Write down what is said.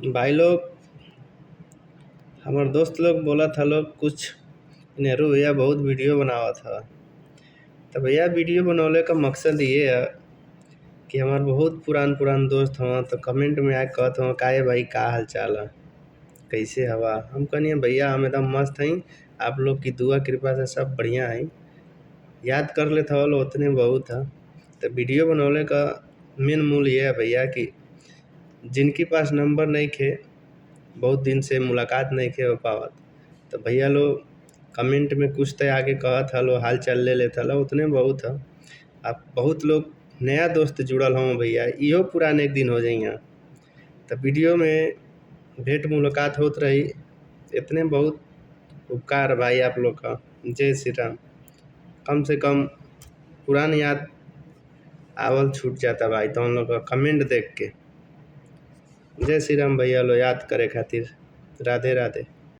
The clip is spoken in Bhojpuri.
भाई लोग, हमारे दोस्त लोग बोला था लोग कुछ नेहरू भैया बहुत वीडियो बनावा था। तो भैया वीडियो बनौले का मकसद ये है कि हमारे बहुत पुरान दोस्त हवा तो कमेंट में आके कहत हवा काहे भाई का हाल चाल है, कैसे हवा। हम कहनी भैया हम एकदम मस्त हई, आप लोग की दुआ कृपा से सब बढ़िया है। याद कर लेते हो लो उतने बहुत है। तो वीडियो बनौले का मेन मूल ये है भैया कि जिनके पास नंबर नहीं खे, बहुत दिन से मुलाकात नहीं खे हो पावत, तो भैया लोग कमेंट में कुछ तो आगे कहत हलो, हाल चाल ले लेता लो उतने बहुत है। अब बहुत लोग नया दोस्त जुड़ल हों भैया, इहो पुराने एक दिन हो जाइए। तो वीडियो में भेंट मुलाकात होत रही, इतने बहुत उपकार भाई आप लोग का। जय श्री राम। कम से कम पुरान याद आवल छूट जाता भाई तो हम लोग का कमेंट देख के। जय श्री राम भैया लो, याद करे खातिर। राधे राधे।